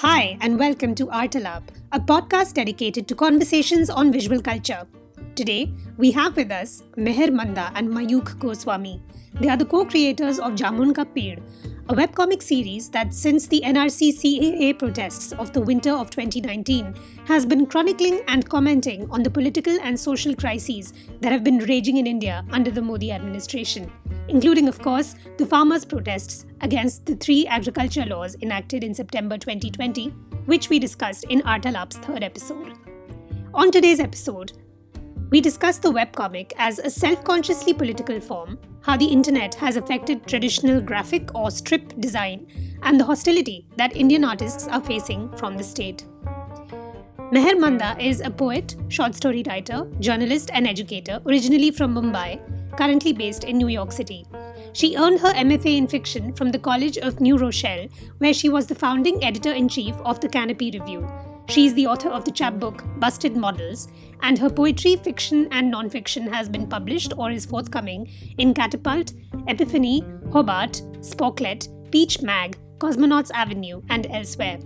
Hi, and welcome to Artalab, a podcast dedicated to conversations on visual culture. Today, we have with us Meher Manda and Mayuk Goswami. They are the co-creators of Jamun Ka Ped, a webcomic series that since the NRC CAA protests of the winter of 2019 has been chronicling and commenting on the political and social crises that have been raging in India under the Modi administration, including, of course, the farmers' protests against the 3 agriculture laws enacted in September 2020, which we discussed in Artalab's third episode. On today's episode, we discuss the webcomic as a self-consciously political form, how the internet has affected traditional graphic or strip design, and the hostility that Indian artists are facing from the state. Meher Manda is a poet, short story writer, journalist and educator originally from Mumbai, currently based in New York City. She earned her MFA in fiction from the College of New Rochelle, where she was the founding editor-in-chief of the Canopy Review. She is the author of the chapbook Busted Models, and her poetry, fiction and non-fiction has been published or is forthcoming in Catapult, Epiphany, Hobart, Sporklet, Peach Mag, Cosmonauts Avenue and elsewhere.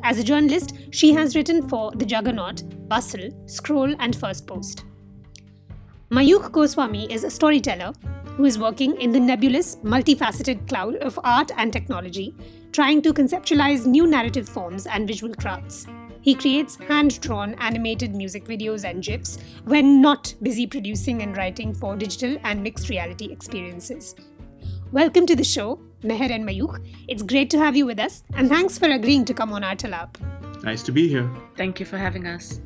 As a journalist, she has written for The Juggernaut, Bustle, Scroll and First Post. Mayuk Goswami is a storyteller who is working in the nebulous, multifaceted cloud of art and technology, trying to conceptualize new narrative forms and visual crafts. He creates hand-drawn animated music videos and GIFs when not busy producing and writing for digital and mixed reality experiences. Welcome to the show, Meher and Mayuk. It's great to have you with us, and thanks for agreeing to come on Artalab. Nice to be here. Thank you for having us.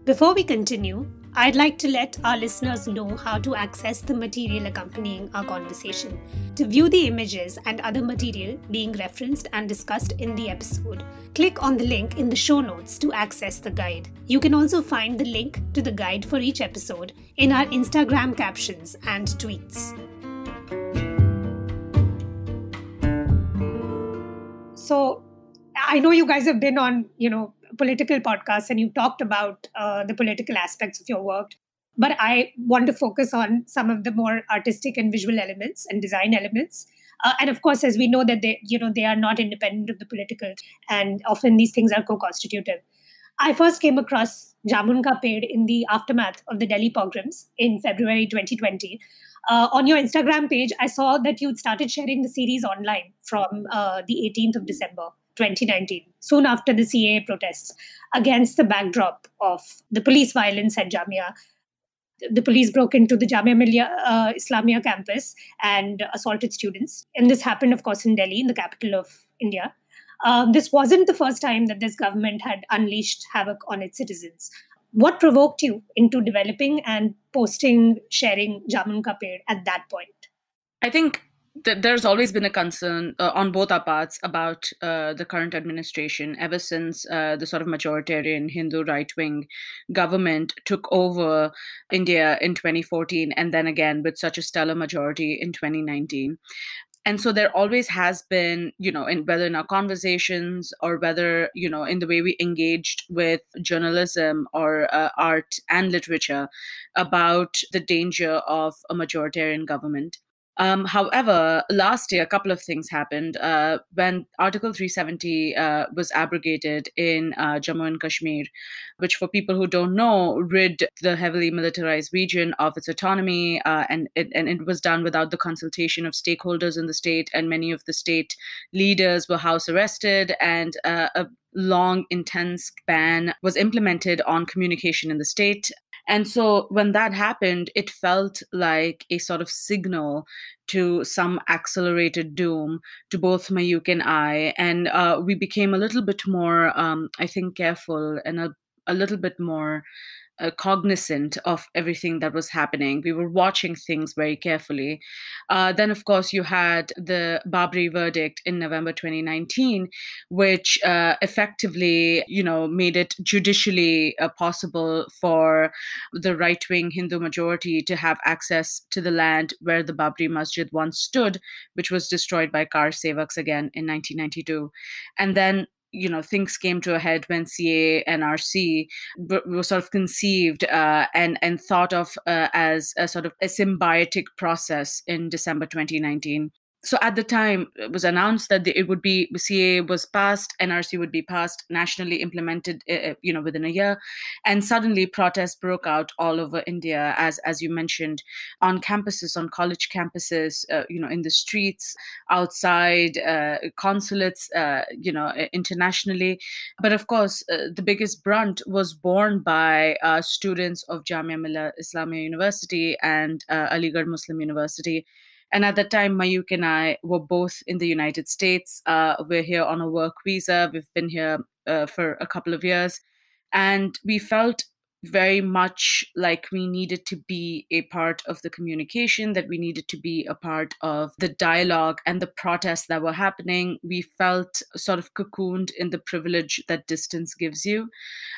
Before we continue, I'd like to let our listeners know how to access the material accompanying our conversation. To view the images and other material being referenced and discussed in the episode, click on the link in the show notes to access the guide. You can also find the link to the guide for each episode in our Instagram captions and tweets. So, I know you guys have been on, political podcasts and you've talked about the political aspects of your work, but I want to focus on some of the more artistic and visual elements and design elements. And of course, as we know that they are not independent of the political, and often these things are co-constitutive. I first came across Jamun Ka Ped in the aftermath of the Delhi pogroms in February 2020. On your Instagram page, I saw that you'd started sharing the series online from the 18th of December 2019, soon after the CAA protests, against the backdrop of the police violence at Jamia. The police broke into the Jamia Millia Islamia campus and assaulted students. And this happened, of course, in Delhi, in the capital of India. This wasn't the first time that this government had unleashed havoc on its citizens. What provoked you into developing and sharing Jamun Ka Ped at that point? I think that there's always been a concern on both our parts about the current administration ever since the sort of majoritarian Hindu right-wing government took over India in 2014 and then again with such a stellar majority in 2019. And so there always has been, whether in our conversations or whether, in the way we engaged with journalism or art and literature about the danger of a majoritarian government. However, last year, a couple of things happened. When Article 370 was abrogated in Jammu and Kashmir, which for people who don't know, rid the heavily militarized region of its autonomy, and it was done without the consultation of stakeholders in the state, and many of the state leaders were house arrested, and a long, intense ban was implemented on communication in the state. And so when that happened, it felt like a sort of signal to some accelerated doom to both Mayuk and I. And we became a little bit more, I think, careful and a little bit more cognizant of everything that was happening. We were watching things very carefully. Then, of course, you had the Babri verdict in November 2019, which effectively, made it judicially possible for the right-wing Hindu majority to have access to the land where the Babri Masjid once stood, which was destroyed by Kar Sevaks again in 1992. And then things came to a head when CAA and RC were sort of conceived and thought of as a sort of a symbiotic process in December 2019. So at the time, it was announced that it would be CA was passed, NRC would be passed, nationally implemented, within a year, and suddenly protests broke out all over India, as you mentioned, on campuses, on college campuses, in the streets, outside consulates, internationally. But of course, the biggest brunt was borne by students of Jamia Millia Islamia University and Aligarh Muslim University. And at that time, Mayuk and I were both in the United States. We're here on a work visa. We've been here for a couple of years. And we felt very much like we needed to be a part of the communication, that we needed to be a part of the dialogue and the protests that were happening. We felt sort of cocooned in the privilege that distance gives you.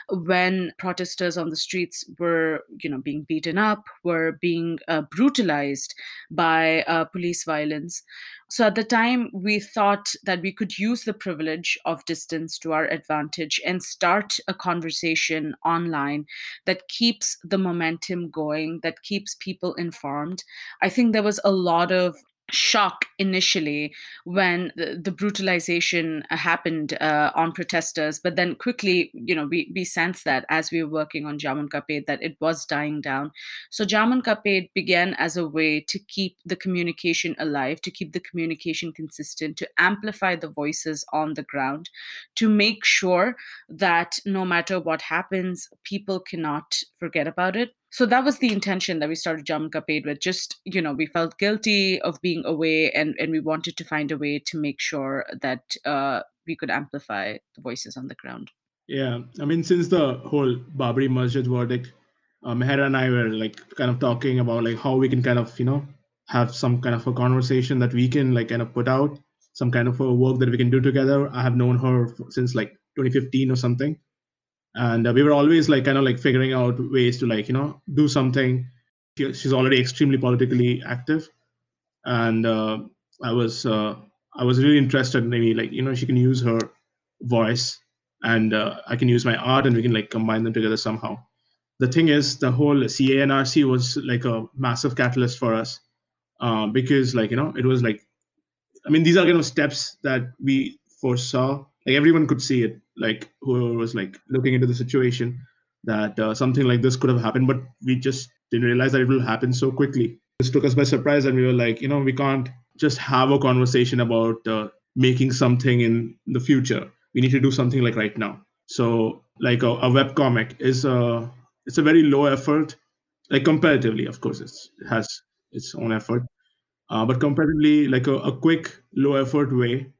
When protesters on the streets were, being beaten up, were being brutalized by police violence. So at the time, we thought that we could use the privilege of distance to our advantage and start a conversation online that keeps the momentum going, that keeps people informed. I think there was a lot of shock initially when the brutalization happened on protesters, but then quickly, we sensed that as we were working on Jamun Ka Ped, that it was dying down. So Jamun Ka Ped began as a way to keep the communication alive, to keep the communication consistent, to amplify the voices on the ground, to make sure that no matter what happens, people cannot forget about it. So that was the intention that we started Jamun Ka Ped with. Just, we felt guilty of being away, and we wanted to find a way to make sure that we could amplify the voices on the ground. Yeah, I mean, since the whole Babri Masjid verdict, Meher and I were like kind of talking about like how we can kind of, have some kind of a conversation that we can like kind of put out, some kind of a work that we can do together. I have known her since like 2015 or something. And we were always like kind of like figuring out ways to like do something. She's already extremely politically active, and I was really interested in maybe like she can use her voice, and I can use my art, and we can like combine them together somehow. The thing is, the whole CANRC was like a massive catalyst for us, because like it was like, I mean, these are kind of steps that we foresaw. Like everyone could see it, like whoever was like looking into the situation, that something like this could have happened, but we just didn't realize that it will happen so quickly. This took us by surprise, and we were like, we can't just have a conversation about making something in the future. We need to do something like right now. So, like a webcomic is it's a very low effort, like comparatively, of course, it has its own effort, but comparatively like a quick low effort way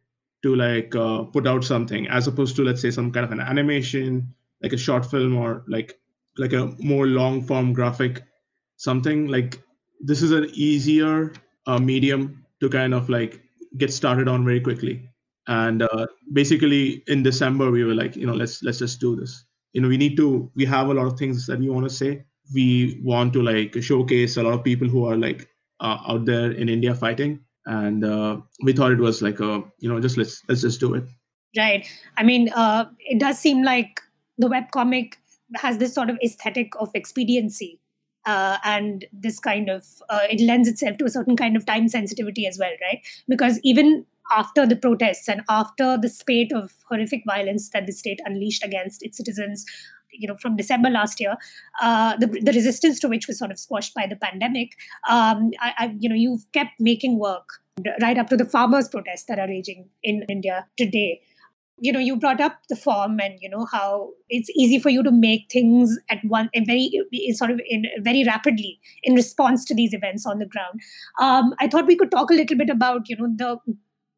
to like put out something, as opposed to, let's say, some kind of an animation, like a short film, or like a more long form graphic, something like this is an easier medium to kind of like get started on very quickly. And basically in December we were like, let's just do this. We have a lot of things that we want to say. We want to like showcase a lot of people who are like out there in India fighting, and we thought it was like just let's just do it. Right. I mean, it does seem like the webcomic has this sort of aesthetic of expediency, and this kind of it lends itself to a certain kind of time sensitivity as well, right? Because even after the protests and after the spate of horrific violence that the state unleashed against its citizens, from December last year, the resistance to which was sort of squashed by the pandemic, you've kept making work right up to the farmers' protests that are raging in India today. You brought up the form, and how it's easy for you to make things at one and very rapidly in response to these events on the ground. I thought we could talk a little bit about the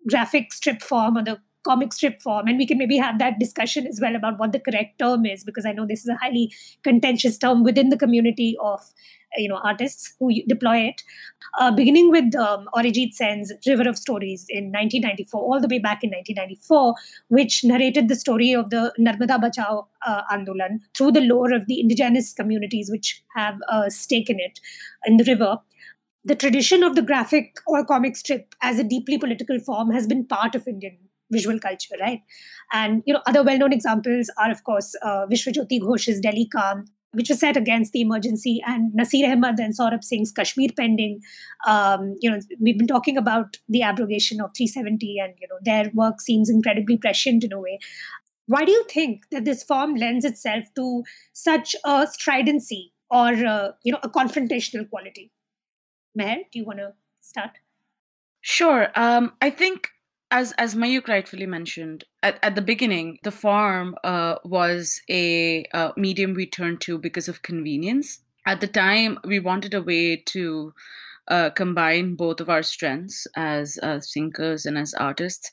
graphic strip form or the comic strip form, and we can maybe have that discussion as well about what the correct term is, because I know this is a highly contentious term within the community of artists who deploy it. Beginning with Arijit Sen's River of Stories in 1994, all the way back in 1994, which narrated the story of the Narmada Bachao Andolan through the lore of the indigenous communities which have a stake in it, in the river. The tradition of the graphic or comic strip as a deeply political form has been part of Indian visual culture, right? And other well-known examples are, of course, Vishwajyoti Ghosh's Delhi Calm, which was set against the emergency, and Nasir Ahmad and Saurabh Singh's Kashmir Pending. We've been talking about the abrogation of 370, and their work seems incredibly prescient in a way. Why do you think that this form lends itself to such a stridency or a confrontational quality? Meher, do you want to start? Sure. I think, as Mayuk rightfully mentioned, at the beginning, the farm was a medium we turned to because of convenience. At the time, we wanted a way to combine both of our strengths as thinkers and as artists.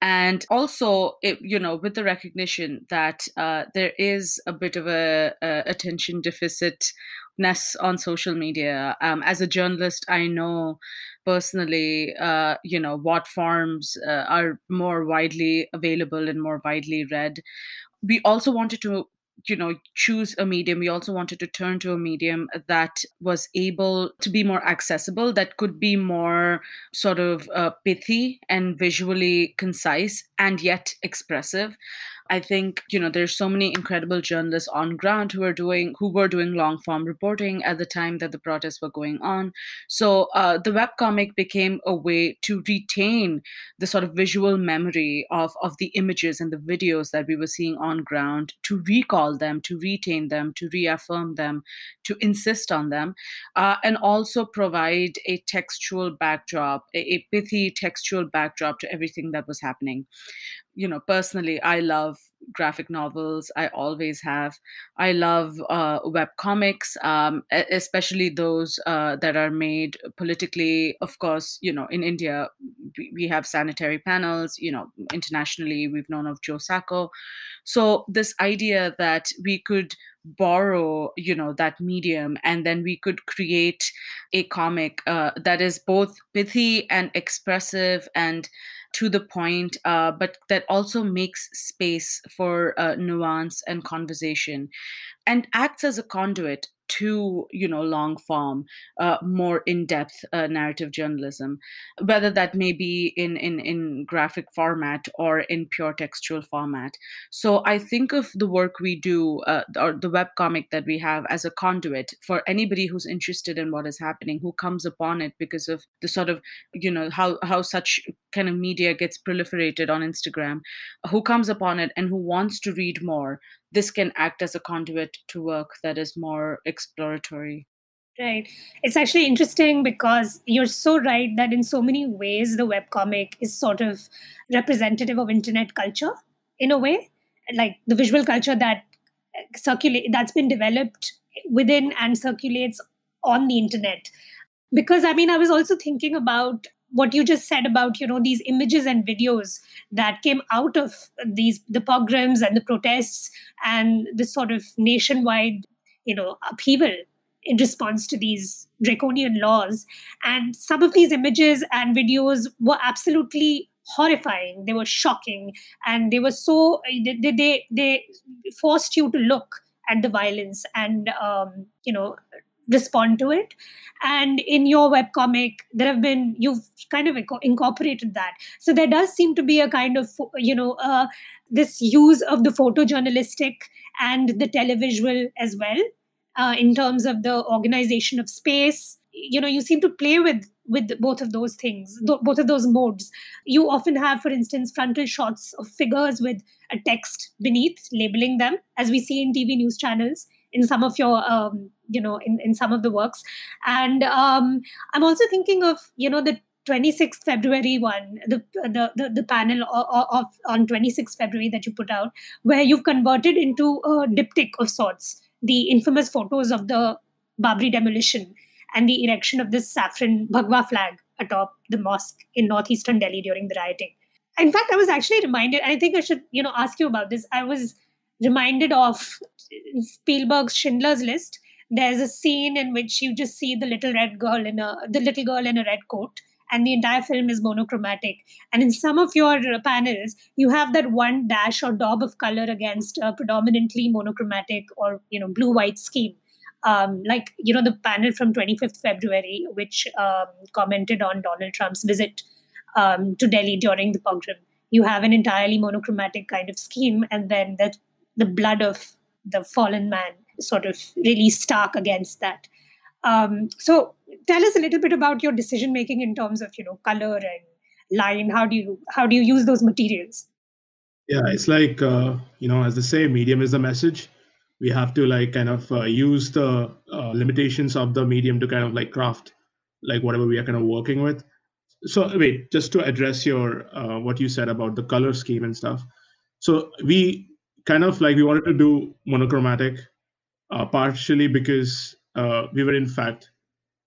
And also, with the recognition that there is a bit of a attention deficitness on social media. As a journalist, I know personally, what forms are more widely available and more widely read. We also wanted to choose a medium. We also wanted to turn to a medium that was able to be more accessible, that could be more sort of pithy and visually concise and yet expressive. I think, there's so many incredible journalists on ground who were doing long form reporting at the time that the protests were going on. So the webcomic became a way to retain the sort of visual memory of the images and the videos that we were seeing on ground, to recall them, to retain them, to reaffirm them, to insist on them, and also provide a textual backdrop, a pithy textual backdrop to everything that was happening. Personally, I love graphic novels. I always have. I love webcomics, especially those that are made politically. Of course, in India, we have sanitary panels. Internationally, we've known of Joe Sacco. So this idea that we could borrow that medium, and then we could create a comic that is both pithy and expressive and to the point, but that also makes space for nuance and conversation, and acts as a conduit to long form, more in-depth narrative journalism, whether that may be in graphic format or in pure textual format. So I think of the work we do, or the webcomic that we have, as a conduit for anybody who's interested in what is happening, who comes upon it because of the sort of how such kind of media gets proliferated on Instagram, who comes upon it and who wants to read more. This can act as a conduit to work that is more exploratory. Right. It's actually interesting because you're so right that in so many ways, the webcomic is sort of representative of internet culture in a way, like the visual culture that that's been developed within and circulates on the internet. Because I was also thinking about what you just said about these images and videos that came out of the pogroms and the protests and this sort of nationwide upheaval in response to these draconian laws. And some of these images and videos were absolutely horrifying. They were shocking, and they were so they forced you to look at the violence and respond to it. And in your webcomic, you've kind of incorporated that. So there does seem to be a kind of this use of the photojournalistic and the televisual as well, in terms of the organization of space. You seem to play with both of those things, both of those modes. You often have, for instance, frontal shots of figures with a text beneath labeling them, as we see in TV news channels in some of your in some of the works. And I'm also thinking of the 26th February one, the panel of on 26th February that you put out, where you've converted into a diptych of sorts the infamous photos of the Babri demolition and the erection of this saffron Bhagwa flag atop the mosque in northeastern Delhi during the rioting. In fact, I was actually reminded, and I think I should ask you about this. I was reminded of Spielberg's Schindler's List. There's a scene in which you just see the little girl in a red coat, and the entire film is monochromatic. And in some of your panels, you have that one dash or daub of color against a predominantly monochromatic or blue-white scheme. Like the panel from 25th February, which commented on Donald Trump's visit to Delhi during the pogrom. You have an entirely monochromatic kind of scheme, and then the blood of the fallen man sort of really stark against that. So tell us a little bit about your decision making in terms of color and line. How do you use those materials? Yeah, it's like as they say, medium is the message. We have to like kind of use the limitations of the medium to kind of like craft like whatever we are kind of working with. So wait, just to address your what you said about the color scheme and stuff. So we kind of like we wanted to do monochromatic, partially because we were in fact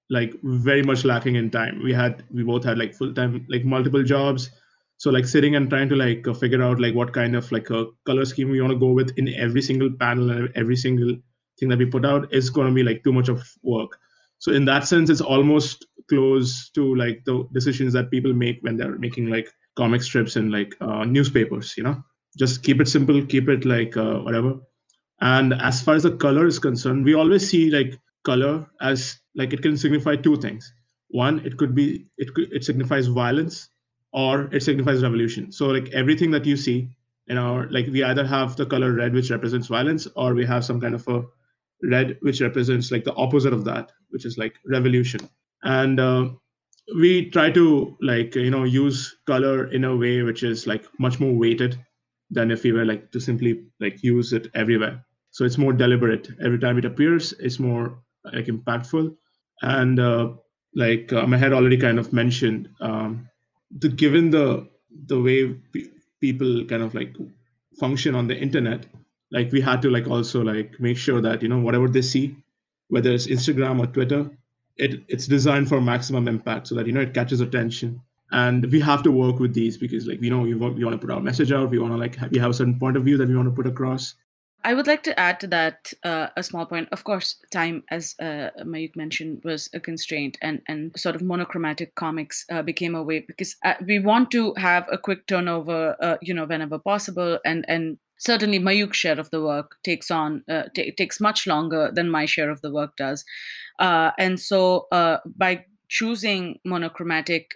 like very much lacking in time. We both had like full time like multiple jobs, so like sitting and trying to like figure out like what kind of like a color scheme we want to go with in every single panel and every single thing that we put out is going to be like too much of work. So in that sense, it's almost close to like the decisions that people make when they're making like comic strips and like newspapers. Just keep it simple, keep it like whatever. And as far as the color is concerned, we always see like color as like it can signify two things. One, it signifies violence, or it signifies revolution. So like everything that you see in our like we either have the color red, which represents violence, or we have some kind of a red which represents like the opposite of that, which is like revolution. And we try to like use color in a way which is like much more weighted than if we were like to simply like use it everywhere. So it's more deliberate. Every time it appears, it's more like impactful. And Meher already kind of mentioned, given the way people kind of like function on the internet, like we had to like also like make sure that whatever they see, whether it's Instagram or Twitter, it's designed for maximum impact so that it catches attention. And we have to work with these because like we want to put our message out. We want to like we have a certain point of view that we want to put across. I would like to add to that a small point. Of course, time, as Mayuk mentioned, was a constraint, and sort of monochromatic comics became a way because we want to have a quick turnover, whenever possible, and certainly Mayuk's share of the work takes much longer than my share of the work does, and so by choosing a monochromatic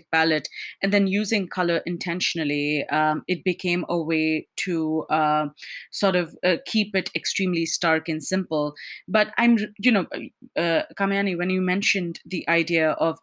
palette and then using color intentionally, it became a way to sort of keep it extremely stark and simple. But Kamayani, when you mentioned the idea of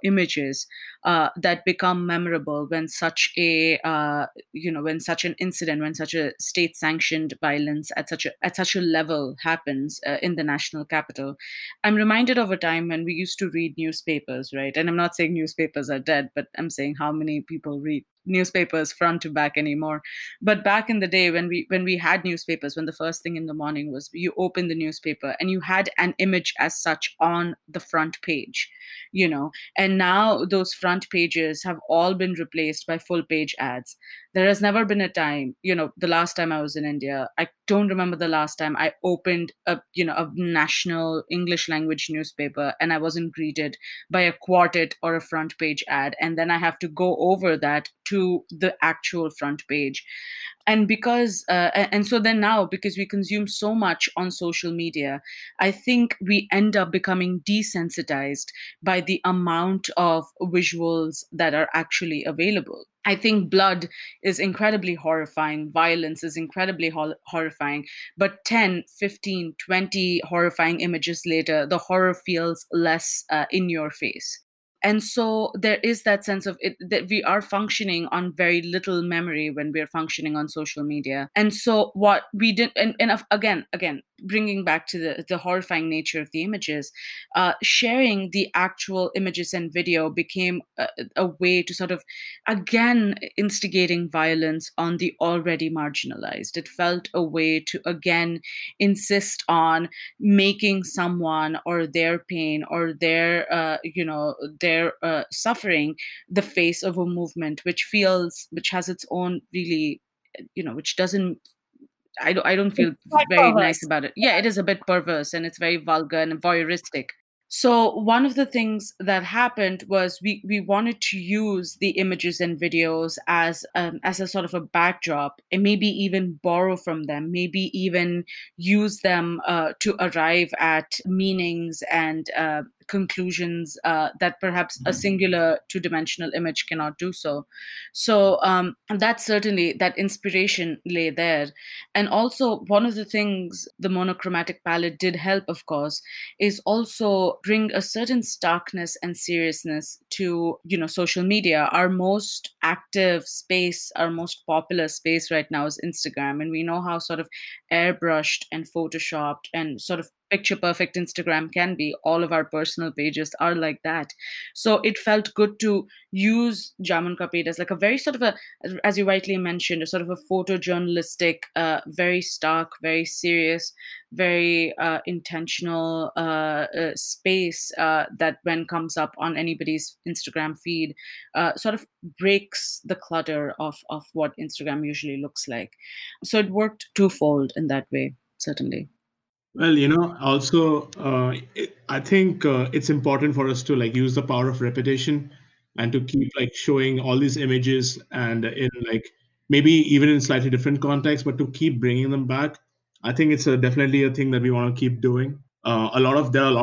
images that become memorable when such when such an incident, when such a state sanctioned violence at such a level happens in the national capital, I'm reminded of a time when we used to read newspapers, right? And I'm not saying newspapers are dead, but I'm saying how many people read newspapers front to back anymore. But back in the day when we had newspapers, when the first thing in the morning was you open the newspaper and you had an image as such on the front page, and now those front pages have all been replaced by full page ads. There has never been a time, the last time I was in India, I don't remember the last time I opened a national English language newspaper and I wasn't greeted by a quartet or a front page ad. And then I have to go over that to the actual front page. And so then now, because we consume so much on social media, I think we end up becoming desensitized by the amount of visuals that are actually available. I think blood is incredibly horrifying. Violence is incredibly horrifying. But 10, 15, 20 horrifying images later, the horror feels less in your face. And so there is that sense of it, that we are functioning on very little memory when we're functioning on social media. And so what we did, and again, bringing back to the horrifying nature of the images, sharing the actual images and video became a way to sort of, again, instigating violence on the already marginalized. It felt a way to, again, insist on making someone or their pain or their suffering the face of a movement which has its own really, which doesn't, I don't feel very nice about it. Yeah, it is a bit perverse and it's very vulgar and voyeuristic. So one of the things that happened was we wanted to use the images and videos as a sort of a backdrop, and maybe even borrow from them, maybe even use them to arrive at meanings and conclusions that perhaps a singular two-dimensional image cannot do so. So that certainly, that inspiration lay there. And also, one of the things the monochromatic palette did help, of course, is also bring a certain starkness and seriousness to, social media. Our most active space, our most popular space right now is Instagram. And we know how sort of airbrushed and photoshopped and sort of picture perfect Instagram can be. All of our personal pages are like that. So it felt good to use Jamun Ka Page as like a very sort of a, as you rightly mentioned, a sort of a photojournalistic, very stark, very serious, very intentional space that when comes up on anybody's Instagram feed, sort of breaks the clutter of what Instagram usually looks like. So it worked twofold in that way, certainly. Well, also, I think it's important for us to like use the power of repetition and to keep like showing all these images and in like maybe even in slightly different contexts, but to keep bringing them back. I think it's definitely a thing that we want to keep doing. There are a lot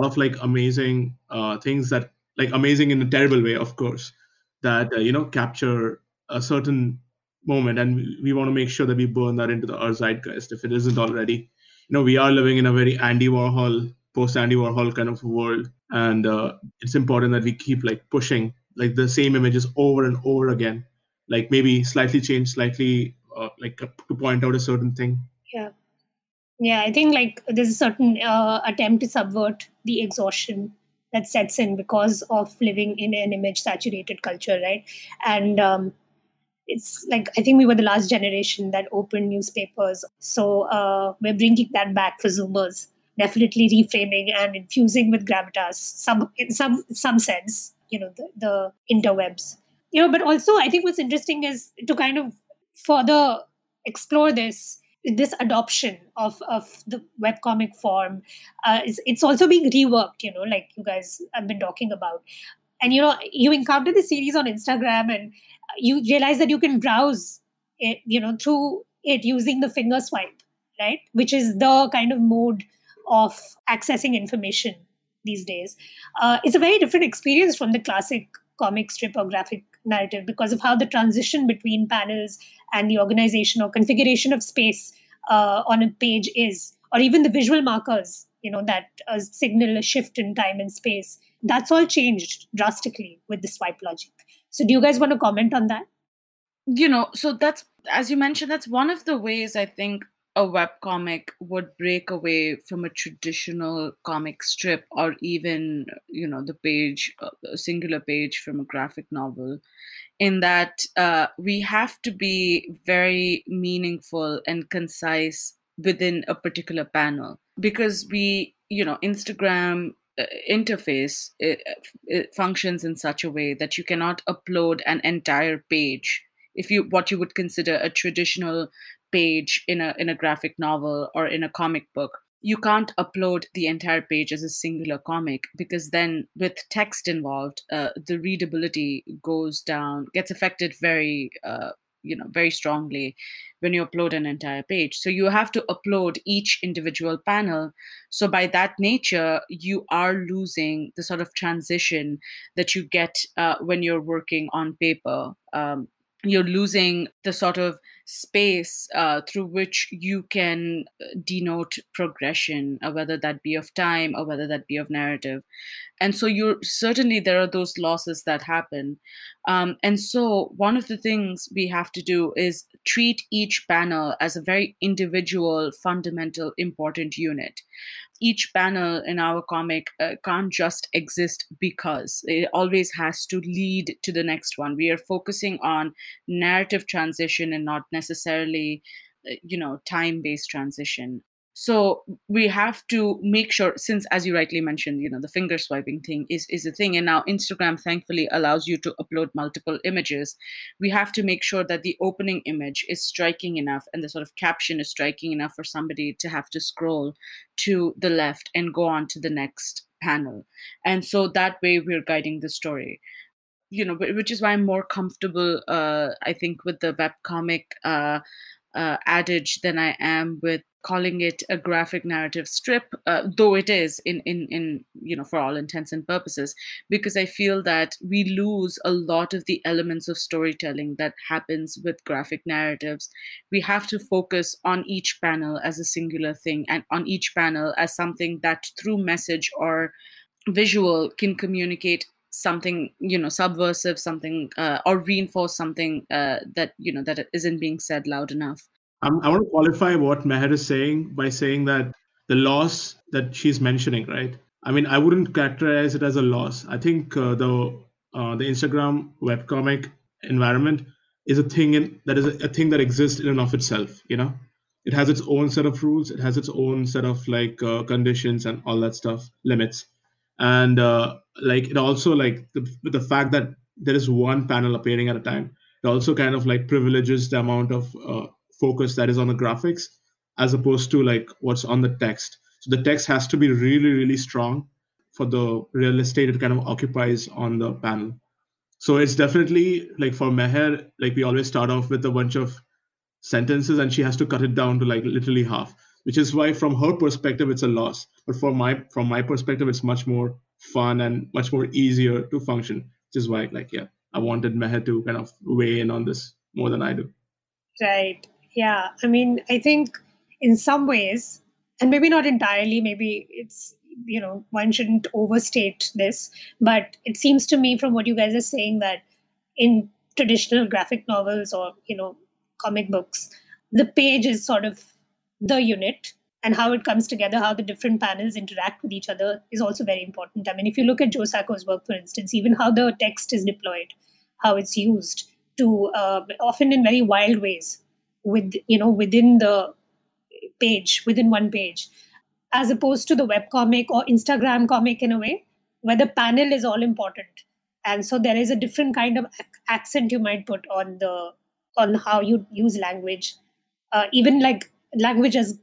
of like amazing things that like amazing in a terrible way, of course, that capture a certain moment, and we want to make sure that we burn that into our zeitgeist if it isn't already. We are living in a very Andy Warhol, post Andy Warhol kind of world, and it's important that we keep like pushing like the same images over and over again, like maybe slightly change, slightly to point out a certain thing. Yeah. Yeah, I think like there's a certain attempt to subvert the exhaustion that sets in because of living in an image saturated culture, right? And it's like I think we were the last generation that opened newspapers, so we're bringing that back for Zoomers. Definitely reframing and infusing with gravitas, in some sense, the interwebs. But also I think what's interesting is to kind of further explore this adoption of the webcomic form. It's also being reworked, like you guys have been talking about. And you encounter the series on Instagram, and you realize that you can browse it, through it using the finger swipe, right? Which is the kind of mode of accessing information these days. It's a very different experience from the classic comic strip or graphic narrative because of how the transition between panels and the organization or configuration of space on a page is, or even the visual markers, that signal a shift in time and space. That's all changed drastically with the swipe logic. So do you guys want to comment on that? So that's, as you mentioned, that's one of the ways I think a webcomic would break away from a traditional comic strip, or even, the page, a singular page from a graphic novel, in that we have to be very meaningful and concise within a particular panel, because Instagram interface, it functions in such a way that you cannot upload an entire page. If you what you would consider a traditional page in a graphic novel or in a comic book, you can't upload the entire page as a singular comic, because then with text involved, the readability gets affected very very strongly when you upload an entire page. So you have to upload each individual panel. So by that nature, you are losing the sort of transition that you get when you're working on paper. You're losing the sort of space through which you can denote progression, whether that be of time or whether that be of narrative. And so there are those losses that happen. And so one of the things we have to do is treat each panel as a very individual, fundamental, important unit. Each panel in our comic can't just exist because it always has to lead to the next one. We are focusing on narrative transition and not necessarily time-based transition. So we have to make sure, since, as you rightly mentioned, the finger swiping thing is a thing, and now Instagram thankfully allows you to upload multiple images. We have to make sure that the opening image is striking enough and the sort of caption is striking enough for somebody to have to scroll to the left and go on to the next panel. And so that way we're guiding the story. Which is why I'm more comfortable, I think, with the webcomic adage than I am with calling it a graphic narrative strip, though it is in for all intents and purposes, because I feel that we lose a lot of the elements of storytelling that happens with graphic narratives. We have to focus on each panel as a singular thing, and on each panel as something that through message or visual can communicate something subversive, something or reinforce something that isn't being said loud enough. I want to qualify what Meher is saying by saying that the loss that she's mentioning, right? I mean, I wouldn't characterize it as a loss. I think the Instagram webcomic environment is a thing that is a thing that exists in and of itself. It has its own set of rules. It has its own set of conditions and all that stuff, limits, and it also the fact that there is one panel appearing at a time. It also kind of privileges the amount of focus that is on the graphics as opposed to what's on the text. So the text has to be really, really strong for the real estate it kind of occupies on the panel. So it's definitely for Meher, we always start off with a bunch of sentences and she has to cut it down to literally half, which is why from her perspective it's a loss. But from my perspective, it's much more fun and much more easier to function, which is why I wanted Meher to kind of weigh in on this more than I do. Right. Yeah. I mean, I think in some ways, and maybe not entirely, maybe it's, one shouldn't overstate this, but it seems to me from what you guys are saying that in traditional graphic novels or, comic books, the page is sort of the unit, and how it comes together, how the different panels interact with each other is also very important. I mean, if you look at Joe Sacco's work, for instance, even how the text is deployed, how it's used to often in very wild ways within the page, within one page, as opposed to the webcomic or Instagram comic in a way, where the panel is all important. And so there is a different kind of accent you might put on how you use language, even language as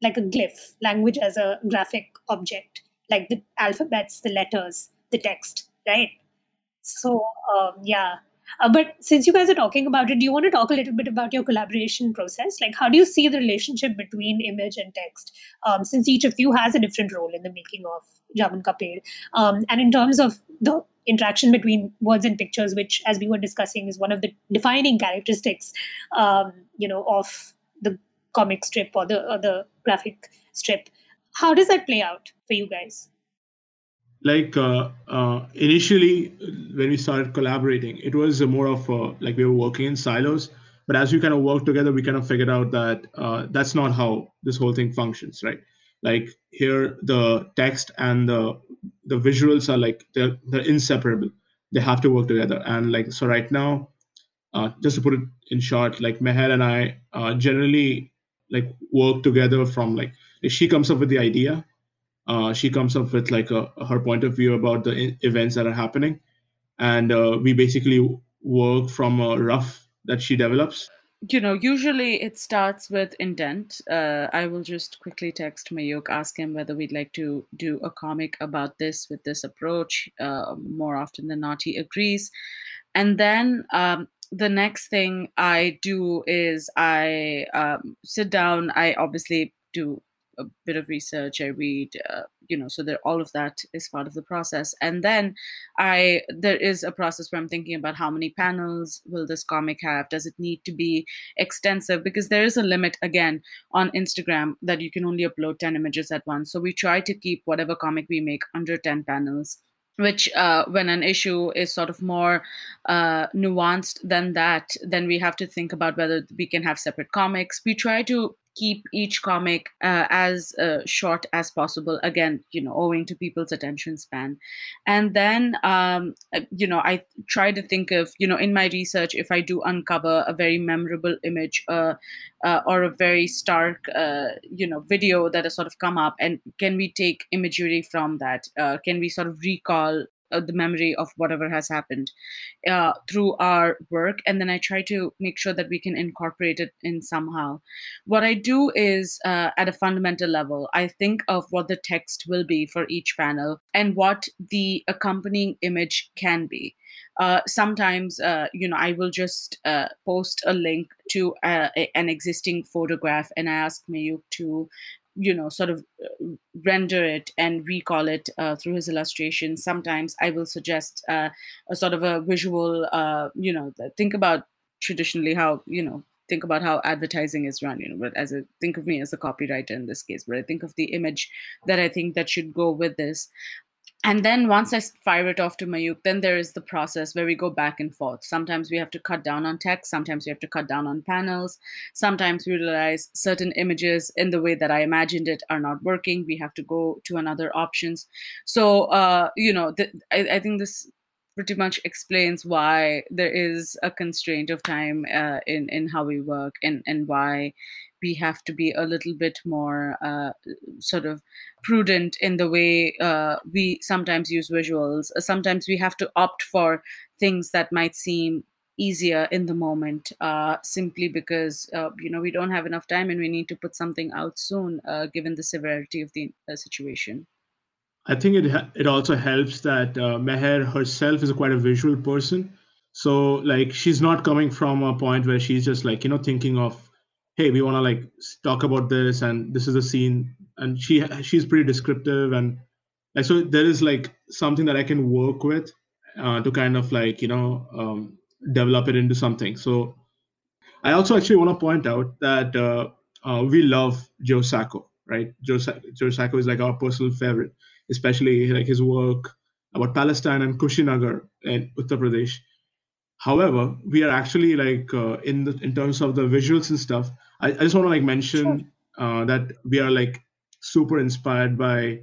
like a glyph, language as a graphic object, like the alphabets, the letters, the text, right? So, yeah. But since you guys are talking about it, do you want to talk a little bit about your collaboration process? Like, how do you see the relationship between image and text? Since each of you has a different role in the making of Jamun Ka Ped. And in terms of the interaction between words and pictures, which, as we were discussing, is one of the defining characteristics, of the comic strip or the graphic strip. How does that play out for you guys? Initially when we started collaborating, it was more of we were working in silos, but as we kind of worked together, we kind of figured out that that's not how this whole thing functions, right? Here the text and the visuals are they're inseparable. They have to work together. And so right now, just to put it in short, Meher and I generally work together from if she comes up with the idea, she comes up with her point of view about the events that are happening, and we basically work from a rough that she develops. Usually it starts with intent. I will just quickly text Mayuk, ask him whether we'd like to do a comic about this with this approach. More often than not, he agrees. And then the next thing I do is I sit down. I obviously do a bit of research. I read, so that all of that is part of the process. And then there is a process where I'm thinking about how many panels will this comic have? Does it need to be extensive? Because there is a limit, again, on Instagram that you can only upload 10 images at once. So we try to keep whatever comic we make under 10 panels, which when an issue is sort of more nuanced than that, then we have to think about whether we can have separate comics. We try to keep each comic as short as possible, again, owing to people's attention span. And then, I try to think of, in my research, if I do uncover a very memorable image or a very stark, video that has sort of come up, and can we take imagery from that? Can we sort of recall the memory of whatever has happened through our work? And then I try to make sure that we can incorporate it in somehow. What I do is at a fundamental level, I think of what the text will be for each panel and what the accompanying image can be. Sometimes, I will just post a link to an existing photograph, and I ask Mayuk to, sort of render it and recall it through his illustration. Sometimes I will suggest a sort of a visual, think about traditionally how, think about how advertising is run, but think of me as a copywriter in this case, but I think of the image that I think that should go with this. And then once I fire it off to Mayuk, then there is the process where we go back and forth. Sometimes we have to cut down on text. Sometimes we have to cut down on panels. Sometimes we realize certain images in the way that I imagined it are not working. We have to go to another options. So, I think this pretty much explains why there is a constraint of time in how we work, and why we have to be a little bit more sort of prudent in the way we sometimes use visuals. Sometimes we have to opt for things that might seem easier in the moment, simply because we don't have enough time and we need to put something out soon, given the severity of the situation. I think it also helps that Meher herself is quite a visual person. So like she's not coming from a point where she's just like thinking of, hey, we want to like talk about this and this is a scene, and she's pretty descriptive, and like so there is like something that I can work with to kind of like develop it into something. So I also actually want to point out that we love Joe Sacco, right? Joe Sacco is like our personal favorite, especially like his work about Palestine and Kushinagar in Uttar Pradesh. However, we are actually like in terms of the visuals and stuff. I just want to like mention that we are like super inspired by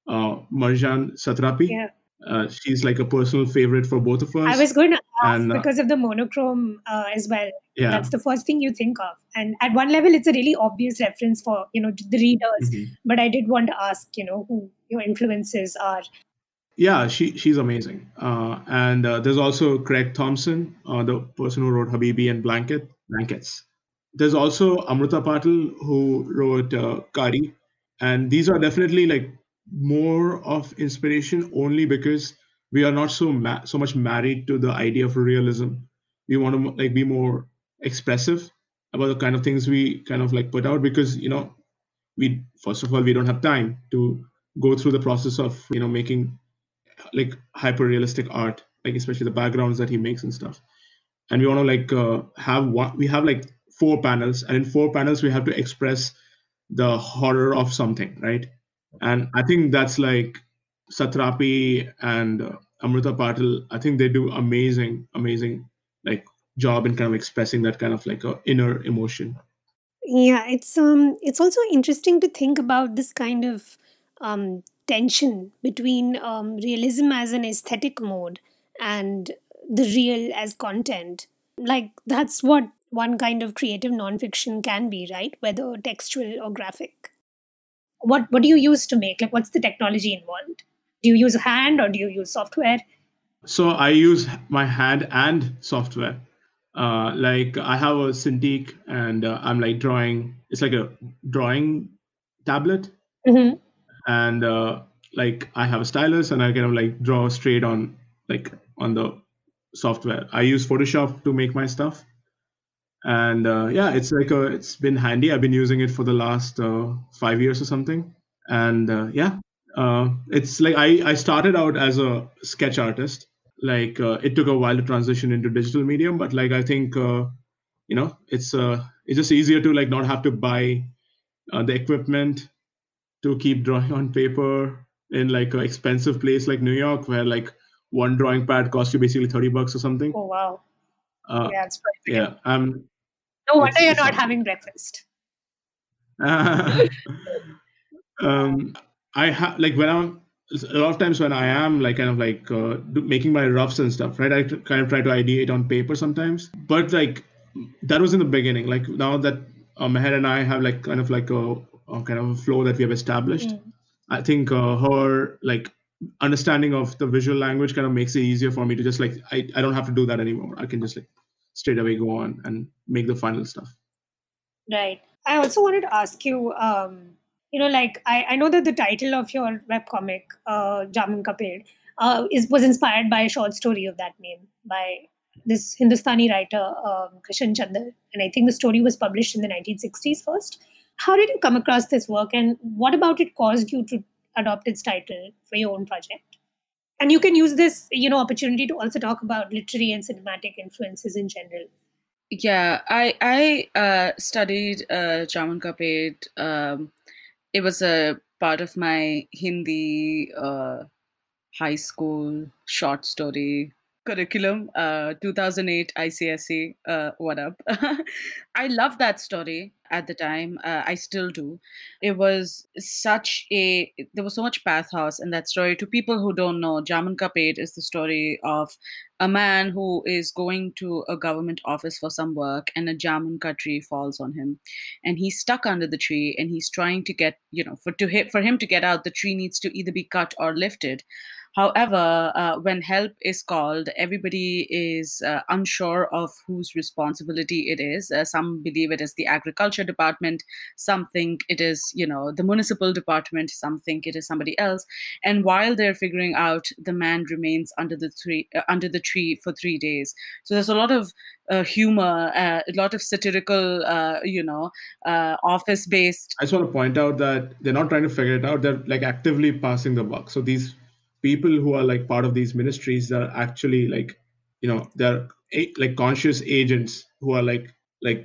Marjan Satrapi. Yeah. She's like a personal favorite for both of us. I was going to ask because of the monochrome as well. Yeah. That's the first thing you think of. And at one level, it's a really obvious reference for, the readers. Mm-hmm. But I did want to ask, who your influences are. Yeah, she's amazing. And there's also Craig Thompson, the person who wrote Habibi and Blankets. There's also Amrita Patil, who wrote Kari. And these are definitely like more of inspiration only because we are not so much married to the idea of realism. We want to like be more expressive about the kind of things we kind of like put out, because we first of all we don't have time to go through the process of making like hyper realistic art, like especially the backgrounds that he makes and stuff. And we want to like we have like 4 panels, and in 4 panels we have to express the horror of something, right? And I think that's like Satrapi and Amrita Patil. I think they do amazing like job in kind of expressing that kind of like a inner emotion. Yeah, it's also interesting to think about this kind of tension between realism as an aesthetic mode and the real as content. Like that's what one kind of creative nonfiction can be, right? Whether textual or graphic. What do you use to make? Like, what's the technology involved? Do you use hand or do you use software? So I use my hand and software. Like I have a Cintiq, and I'm like drawing. It's like a drawing tablet, Mm-hmm. and like I have a stylus, and I kind of like draw straight on like on the software. I use Photoshop to make my stuff, and yeah, it's been handy. I've been using it for the last 5 years or something, and yeah, it's like I started out as a sketch artist. Like it took a while to transition into digital medium, but like I think it's just easier to like not have to buy the equipment to keep drawing on paper in like an expensive place like New York, where like one drawing pad costs you basically $30 or something. Oh wow! Yeah, it's pretty. Yeah, No wonder you're it's not having breakfast. I have like when I'm a lot of times when I am like kind of like making my roughs and stuff, right? Kind of try to ideate on paper sometimes, but like that was in the beginning. Like now that Meher and I have like kind of like a kind of a flow that we have established, I think her like understanding of the visual language kind of makes it easier for me to just like I don't have to do that anymore. I can just like straight away go on and make the final stuff. Right. I also wanted to ask you, like I know that the title of your webcomic, Jamun Ka Ped, was inspired by a short story of that name by this Hindustani writer, Krishan Chandra. And I think the story was published in the 1960s first. How did you come across this work, and what about it caused you to adopt its title for your own project? And you can use this, opportunity to also talk about literary and cinematic influences in general. Yeah, I studied Jamun Ka Pet. It was a part of my Hindi high school short story curriculum, 2008 ICSE. What up? I loved that story at the time. I still do. There was so much pathos in that story. To people who don't know, Jamun Ka Pet is the story of a man who is going to a government office for some work, and a jamun ka tree falls on him, and he's stuck under the tree, and he's trying to get, for him to get out, the tree needs to either be cut or lifted. However, when help is called, everybody is unsure of whose responsibility it is. Some believe it is the agriculture department, some think it is, the municipal department, some think it is somebody else. And while they're figuring out, the man remains under the tree for 3 days. So there's a lot of humor, a lot of satirical, office-based. I just want to point out that they're not trying to figure it out. They're like actively passing the buck. So these people who are like part of these ministries are actually like, they're like conscious agents who are like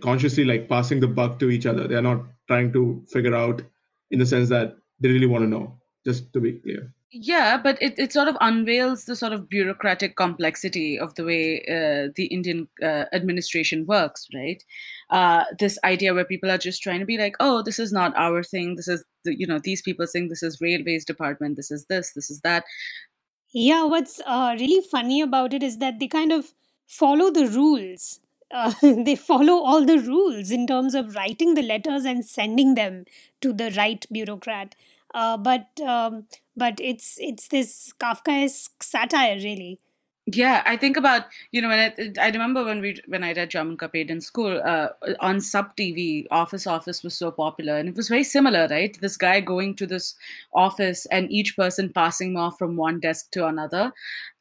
consciously like passing the buck to each other. They're not trying to figure out in the sense that they really want to know, just to be clear. Yeah, but it sort of unveils the sort of bureaucratic complexity of the way the Indian administration works, right? This idea where people are just trying to be like, oh, this is not our thing. This is, these people think this is railways department. This is this is that. Yeah, what's really funny about it is that they kind of follow the rules. They follow all the rules in terms of writing the letters and sending them to the right bureaucrat. But it's this Kafkaesque satire, really. Yeah, I think about, when I remember when I read Jamun Ka Pet in school, on Sub TV, Office was so popular, and it was very similar, right? This guy going to this office and each person passing him off from one desk to another.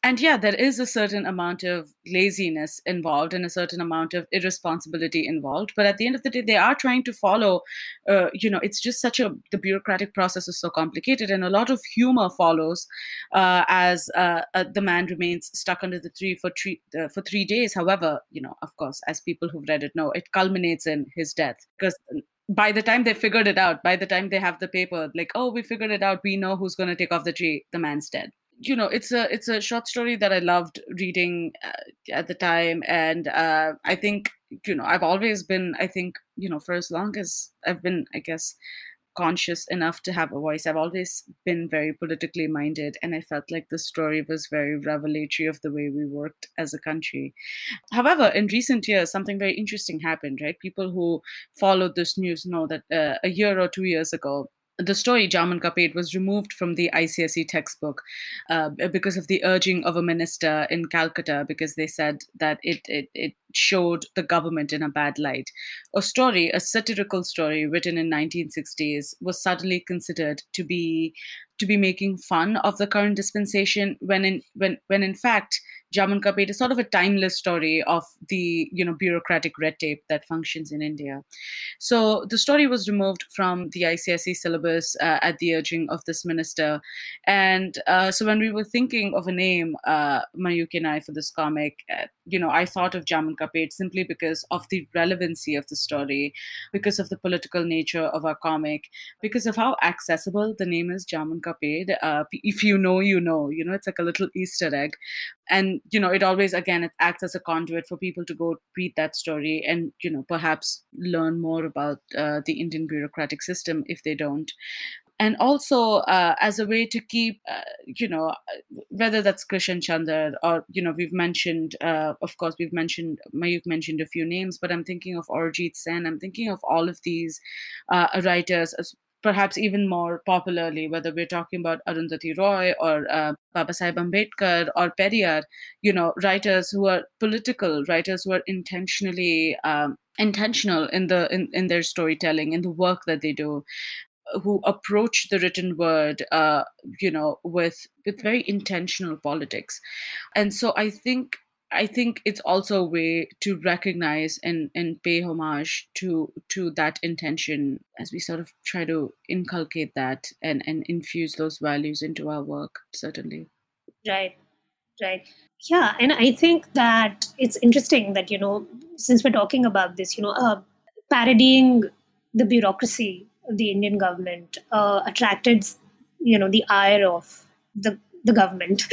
And yeah, there is a certain amount of laziness involved and a certain amount of irresponsibility involved. But at the end of the day, they are trying to follow, it's just the bureaucratic process is so complicated, and a lot of humor follows as the man remains stuck under the tree for 3 days. However, of course, as people who've read it know, it culminates in his death, because by the time they figured it out, by the time they have the paper, like, oh, we figured it out, we know who's going to take off the tree, the man's dead. It's a short story that I loved reading at the time, and I think I've always been, for as long as I've been, I guess, conscious enough to have a voice, I've always been very politically minded, and I felt like the story was very revelatory of the way we worked as a country. However, in recent years, something very interesting happened, right? People who followed this news know that a year or 2 years ago, the story Jamun Ka Pet was removed from the ICSE textbook because of the urging of a minister in Calcutta, because they said that it showed the government in a bad light. A satirical story written in 1960s, was suddenly considered to be making fun of the current dispensation, when in fact Jamun Ka Pet is sort of a timeless story of the bureaucratic red tape that functions in India. So the story was removed from the ICSE syllabus at the urging of this minister. And so when we were thinking of a name, Mayuk and I, for this comic, I thought of Jamun Ka Pet simply because of the relevancy of the story, because of the political nature of our comic, because of how accessible the name is, Jamun Ka Pet. If you know, it's like a little Easter egg. And, it always, again, it acts as a conduit for people to go read that story and, perhaps learn more about the Indian bureaucratic system if they don't. And also as a way to keep, whether that's Krishan Chandra or, we've mentioned, of course, Mayuk mentioned a few names, but I'm thinking of Arijit Sen. I'm thinking of all of these writers, perhaps even more popularly, whether we're talking about Arundhati Roy or Baba Sahib Ambedkar or Periyar, writers who are political, writers who are intentional in their storytelling, in the work that they do. who approach the written word, with very intentional politics. And so I think it's also a way to recognize and pay homage to that intention as we sort of try to inculcate that and infuse those values into our work, certainly. Right, right. Yeah, and I think that it's interesting that, since we're talking about this, parodying the bureaucracy of the Indian government attracted, the ire of the government,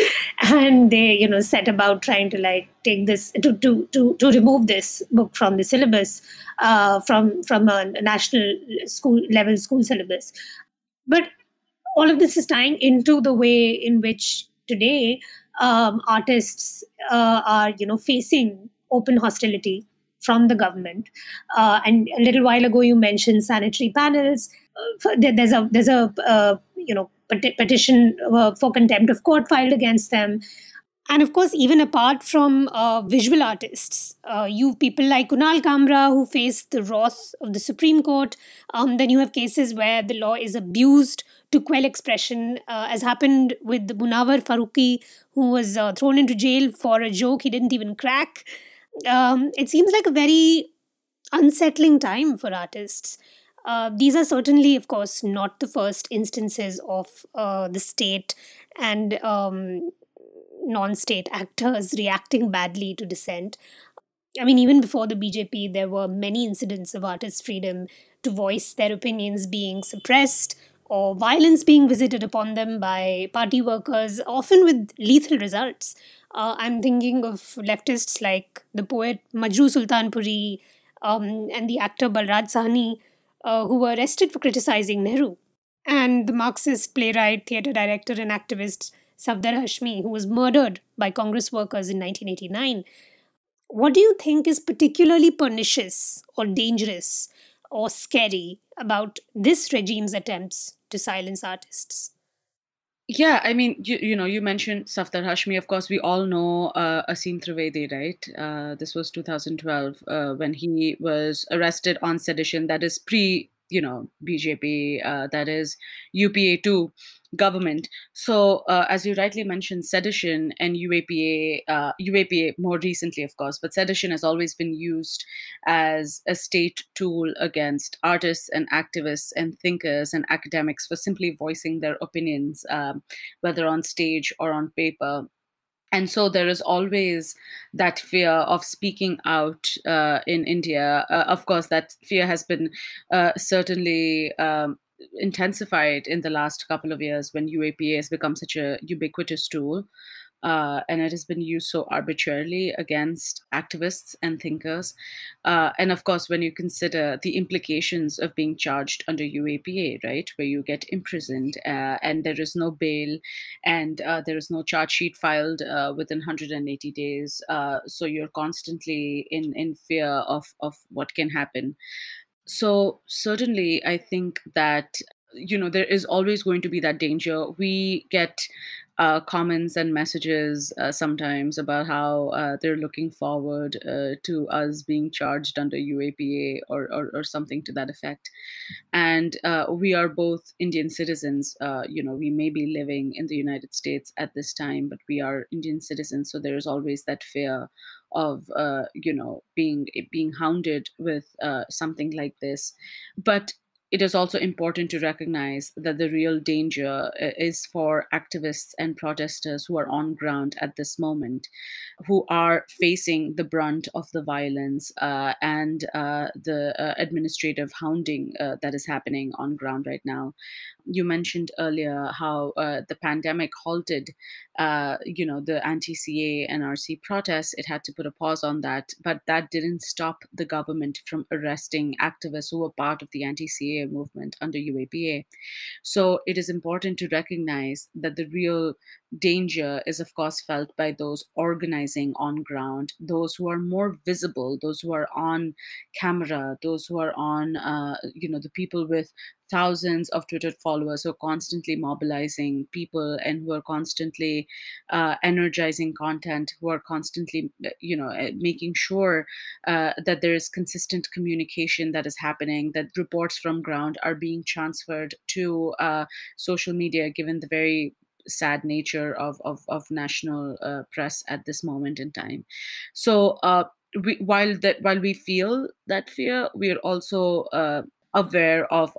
and they, set about trying to like take this to remove this book from the syllabus, from a national school syllabus. But all of this is tying into the way in which today artists are, facing open hostility from the government. And a little while ago, you mentioned sanitary panels. There's a petition for contempt of court filed against them. And of course, even apart from visual artists, you people like Kunal Kamra who face the wrath of the Supreme Court. Then you have cases where the law is abused to quell expression, as happened with the Munawar Faruqi, who was thrown into jail for a joke he didn't even crack. It seems like a very unsettling time for artists. These are certainly, of course, not the first instances of the state and non-state actors reacting badly to dissent. I mean, even before the BJP, there were many incidents of artists' freedom to voice their opinions being suppressed or violence being visited upon them by party workers, often with lethal results. I'm thinking of leftists like the poet Majru Sultanpuri, and the actor Balraj Sahni, who were arrested for criticizing Nehru, and the Marxist playwright, theatre director, and activist Safdar Hashmi, who was murdered by Congress workers in 1989. What do you think is particularly pernicious or dangerous or scary about this regime's attempts to silence artists? Yeah, I mean, you mentioned Safdar Hashmi. Of course, we all know Asim Trivedi, right? This was 2012 when he was arrested on sedition. That is pre, BJP. That is UPA2 government. So, as you rightly mentioned, sedition and UAPA more recently, of course, but sedition has always been used as a state tool against artists and activists and thinkers and academics for simply voicing their opinions, whether on stage or on paper. And so there is always that fear of speaking out in India. Of course, that fear has been certainly intensified in the last couple of years when UAPA has become such a ubiquitous tool. And it has been used so arbitrarily against activists and thinkers. And of course, when you consider the implications of being charged under UAPA, right, where you get imprisoned and there is no bail and there is no charge sheet filed within 180 days. So you're constantly in fear of what can happen. So certainly, I think that there is always going to be that danger. We get comments and messages sometimes about how they're looking forward to us being charged under UAPA or something to that effect. And we are both Indian citizens. We may be living in the United States at this time, but we are Indian citizens. So there is always that fear of being hounded with something like this. But it is also important to recognize that the real danger is for activists and protesters who are on ground at this moment, who are facing the brunt of the violence and the administrative hounding that is happening on ground right now. You mentioned earlier how the pandemic halted, the anti-CA NRC protests. It had to put a pause on that, but that didn't stop the government from arresting activists who were part of the anti-CA movement under UAPA. So it is important to recognize that the real danger is, of course, felt by those organizing on ground, those who are more visible, those who are on camera, those who are on, the people with thousands of Twitter followers who are constantly mobilizing people and who are constantly energizing content, who are constantly, making sure that there is consistent communication that is happening, that reports from ground are being transferred to social media, given the very sad nature of national press at this moment in time. So while we feel that fear, we are also aware of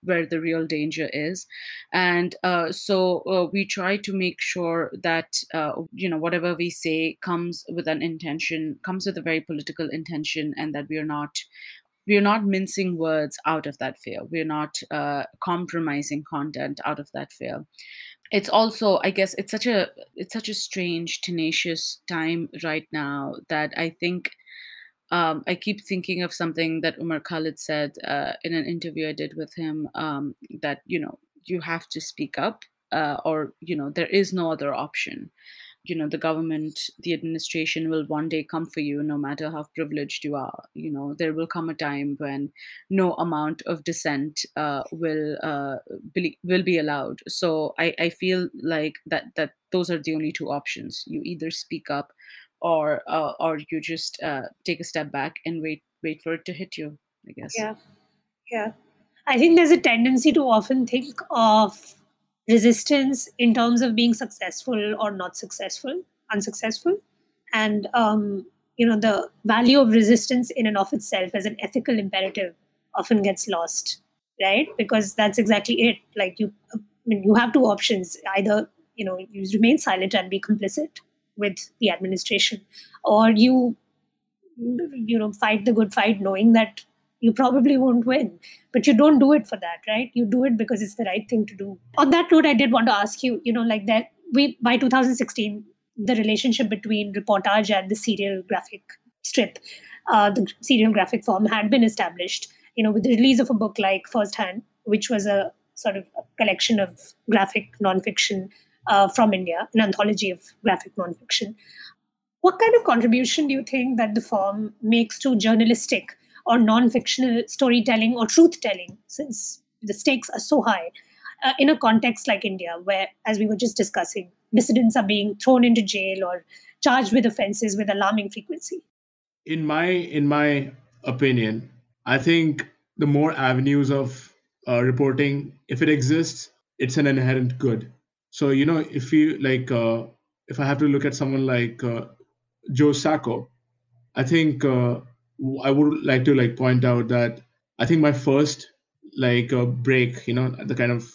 where the real danger is, and so we try to make sure that whatever we say comes with an intention, comes with a very political intention, and that we are not mincing words out of that fear. We are not compromising content out of that fear. It's also, I guess, it's such a strange, tenacious time right now that I think I keep thinking of something that Umar Khalid said in an interview I did with him, that you have to speak up, or there is no other option. The government, the administration will one day come for you, no matter how privileged you are. There will come a time when no amount of dissent will be allowed. So I feel like that those are the only two options. You either speak up, or you just take a step back and wait for it to hit you, I guess. Yeah. I think there's a tendency to often think of resistance in terms of being successful or not successful, unsuccessful. And, the value of resistance in and of itself as an ethical imperative often gets lost, right? Because that's exactly it. Like you have two options. Either, you remain silent and be complicit with the administration, or you fight the good fight knowing that you probably won't win, but you don't do it for that, right? You do it because it's the right thing to do. On that note, I did want to ask you, that by 2016, the relationship between reportage and the serial graphic strip, the serial graphic form had been established, with the release of a book like First Hand, which was a sort of a collection of graphic nonfiction from India, an anthology of graphic nonfiction. What kind of contribution do you think that the form makes to journalistic or non-fictional storytelling or truth-telling, since the stakes are so high, in a context like India, where, as we were just discussing, dissidents are being thrown into jail or charged with offenses with alarming frequency? In my opinion, I think the more avenues of reporting, if it exists, it's an inherent good. So if you like, if I have to look at someone like Joe Sacco, I think I would like to point out that I think my first break, the kind of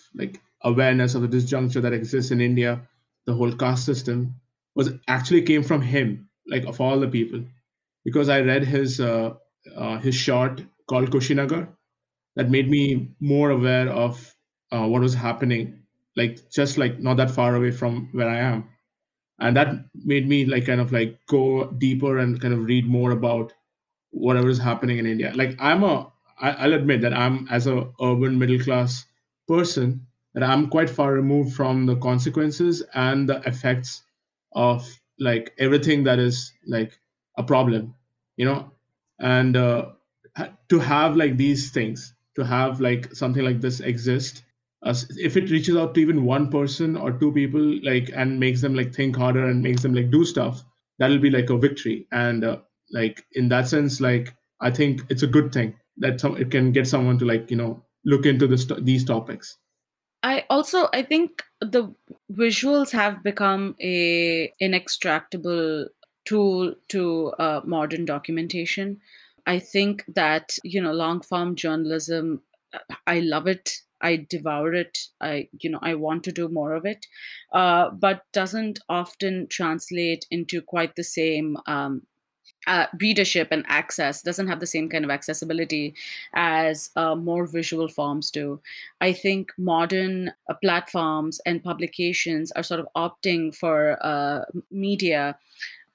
awareness of the disjuncture that exists in India, the whole caste system, was actually came from him, of all the people, because I read his short called Kushinagar that made me more aware of what was happening, just not that far away from where I am, and that made me go deeper and kind of read more about whatever is happening in India. I'll admit that I'm, as a urban middle class person, that I'm quite far removed from the consequences and the effects of everything that is a problem, and to have these things, to have something like this exist, if it reaches out to even one person or two people, and makes them think harder and makes them do stuff, that'll be a victory. And in that sense, I think it's a good thing that it can get someone to look into these topics. I think the visuals have become a inextractable tool to modern documentation. I think that long form journalism, I love it, I devour it, I want to do more of it, but doesn't often translate into quite the same readership and access, doesn't have the same kind of accessibility as more visual forms do. I think modern platforms and publications are sort of opting for media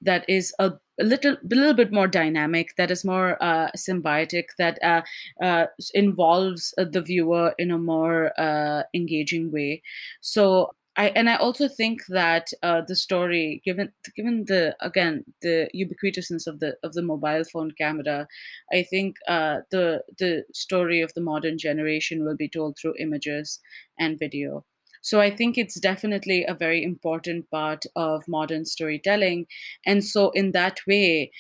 that is a little bit more dynamic, that is more symbiotic, that involves the viewer in a more engaging way. So I also think that the story, given the ubiquitousness of the mobile phone camera, I think the story of the modern generation will be told through images and video. So I think it's definitely a very important part of modern storytelling. And so in that way,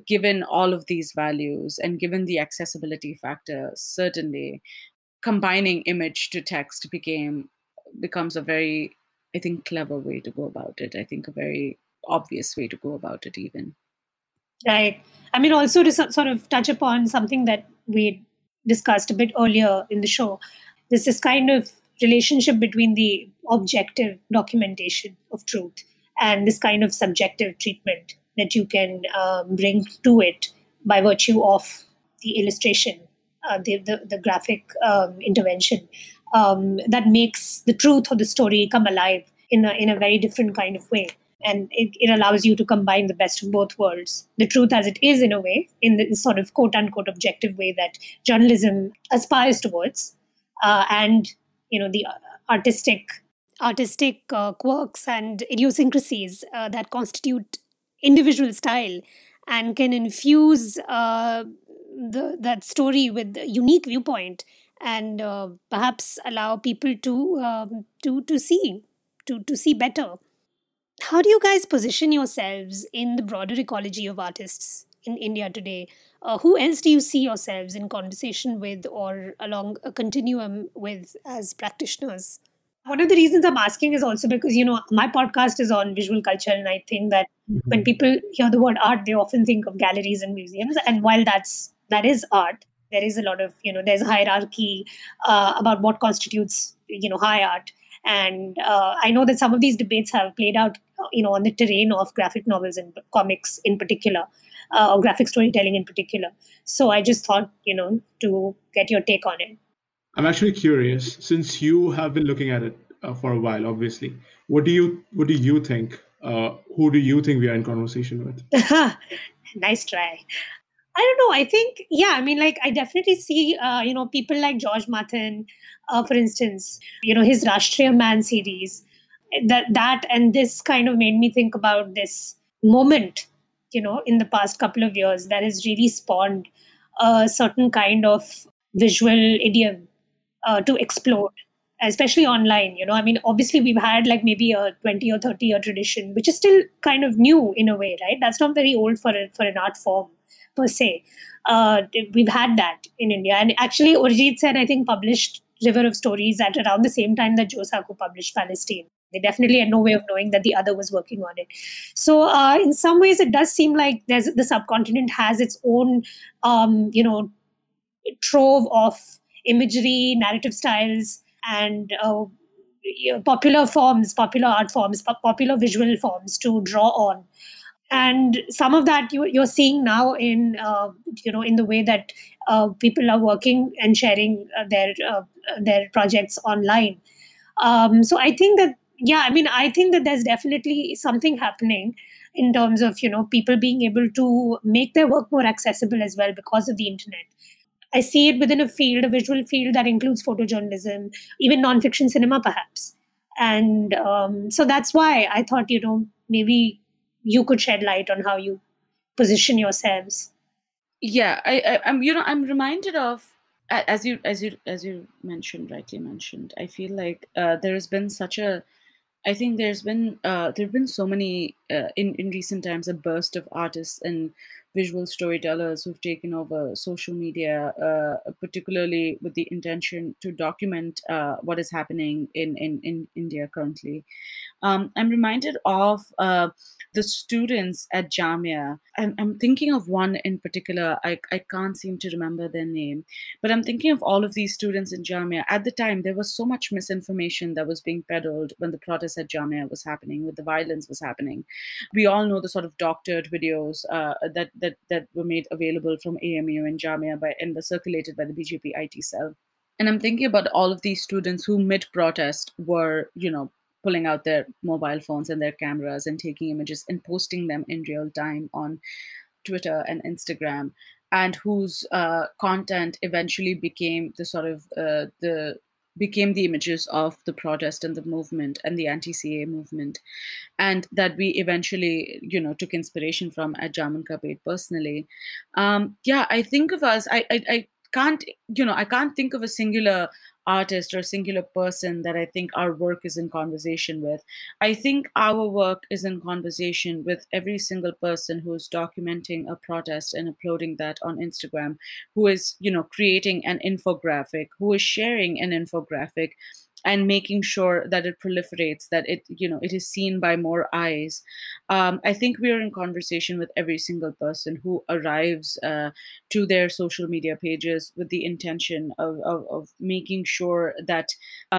given all of these values and given the accessibility factor, certainly combining image to text becomes a very, I think, clever way to go about it. I think a very obvious way to go about it even. Right. I mean, also to sort of touch upon something that we discussed a bit earlier in the show, there's this kind of relationship between the objective documentation of truth and this kind of subjective treatment that you can bring to it by virtue of the illustration, the graphic intervention, that makes the truth of the story come alive in a very different kind of way. And it allows you to combine the best of both worlds, the truth as it is in a way, in the sort of quote unquote objective way that journalism aspires towards, and the artistic quirks and idiosyncrasies that constitute individual style and can infuse that story with a unique viewpoint and perhaps allow people to see better. How do you guys position yourselves in the broader ecology of artists in India today? Who else do you see yourselves in conversation with or along a continuum with as practitioners? One of the reasons I'm asking is also because, my podcast is on visual culture, and I think that when people hear the word art, they often think of galleries and museums. And while that is art, there is a lot of, there's a hierarchy about what constitutes, high art. And I know that some of these debates have played out, on the terrain of graphic novels and comics in particular, or graphic storytelling in particular. So I just thought, to get your take on it. I'm actually curious, since you have been looking at it for a while, obviously. What do you think? Who do you think we are in conversation with? Nice try. I don't know. I think, yeah, I mean, like, I definitely see, people like George Martin, for instance, his Rashtriya Man series, that and this kind of made me think about this moment, in the past couple of years that has really spawned a certain kind of visual idiom to explode, especially online. I mean, obviously we've had like maybe a 20 or 30-year tradition, which is still kind of new in a way, right? That's not very old for an art form per se. We've had that in India. And actually, Urjit Sen, I think, published River of Stories at around the same time that Joe Sacco published Palestine. They definitely had no way of knowing that the other was working on it. So in some ways, it does seem like the subcontinent has its own, trove of imagery, narrative styles, and popular art forms, popular visual forms to draw on. And some of that you're seeing now in in the way that people are working and sharing their projects online. So I think that, yeah, I mean, I think that there's definitely something happening in terms of people being able to make their work more accessible as well because of the internet. I see it within a visual field that includes photojournalism, even nonfiction cinema, perhaps. And so that's why I thought, maybe you could shed light on how you position yourselves. Yeah, I'm reminded of, as you rightly mentioned. I feel like there has been such a, I think there've been so many in recent times, a burst of artists and visual storytellers who've taken over social media, particularly with the intention to document what is happening in India currently. I'm reminded of the students at Jamia. I'm thinking of one in particular. I can't seem to remember their name, but I'm thinking of all of these students in Jamia. At the time, there was so much misinformation that was being peddled when the protest at Jamia was happening, when the violence was happening. We all know the sort of doctored videos that were made available from AMU and Jamia and were circulated by the BJP IT cell. And I'm thinking about all of these students who mid-protest were, pulling out their mobile phones and their cameras and taking images and posting them in real time on Twitter and Instagram, and whose content eventually became the sort of the became the images of the protest and the movement and the anti-CA movement, and that we eventually, took inspiration from at Jamun Kapet personally. I think of us. I can't, I can't think of a singular artist or a singular person that I think our work is in conversation with. I think our work is in conversation with every single person who is documenting a protest and uploading that on Instagram, who is, creating an infographic, who is sharing an infographic and making sure that it proliferates, that it is seen by more eyes. I think we are in conversation with every single person who arrives to their social media pages with the intention of making sure that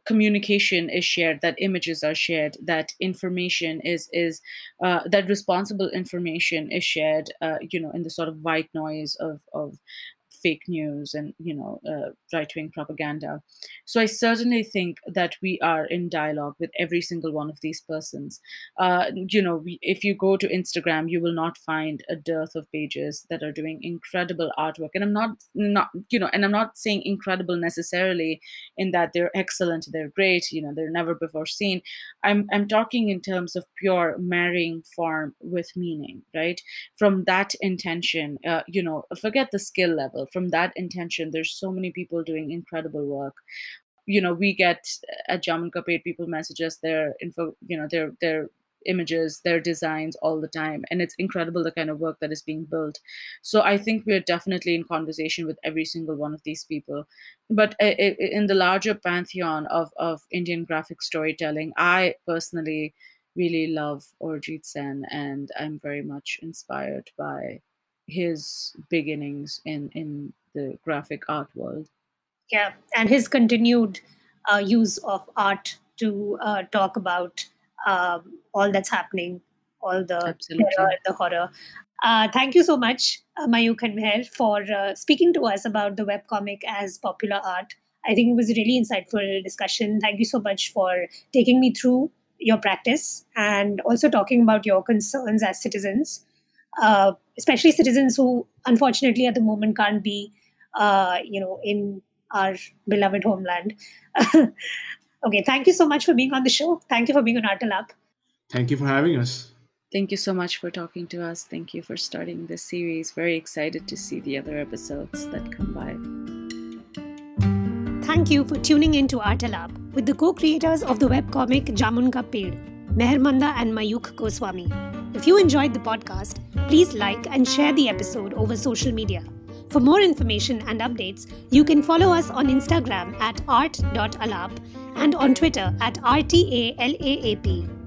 communication is shared, that images are shared, that information is that responsible information is shared, in the sort of white noise of fake news and right-wing propaganda. So I certainly think that we are in dialogue with every single one of these persons. If you go to Instagram, you will not find a dearth of pages that are doing incredible artwork. And I'm not saying incredible necessarily in that they're excellent, they're great, they're never before seen. I'm talking in terms of pure marrying form with meaning, right? From that intention, forget the skill level. From that intention, there's so many people doing incredible work. We get at Jamun Kapet, people message us their info, their images, their designs all the time. And it's incredible the kind of work that is being built. So I think we're definitely in conversation with every single one of these people. But in the larger pantheon of Indian graphic storytelling, I personally really love Arijit Sen, and I'm very much inspired by his beginnings in the graphic art world. Yeah, and his continued use of art to talk about all that's happening, all the Absolutely. terror, the horror. Thank you so much, Mayuk and Meher, for speaking to us about the webcomic as popular art. I think it was a really insightful discussion. Thank you so much for taking me through your practice and also talking about your concerns as citizens, especially citizens who unfortunately at the moment can't be, in our beloved homeland. Okay, thank you so much for being on the show. Thank you for being on Artalab. Thank you for having us. Thank you so much for talking to us. Thank you for starting this series. Very excited to see the other episodes that come by. Thank you for tuning in to Artalab with the co-creators of the webcomic Jamun Ka Ped, Meher Manda and Mayuk Goswami. If you enjoyed the podcast, please like and share the episode over social media. For more information and updates, you can follow us on Instagram at art.alap and on Twitter at RTALAAP.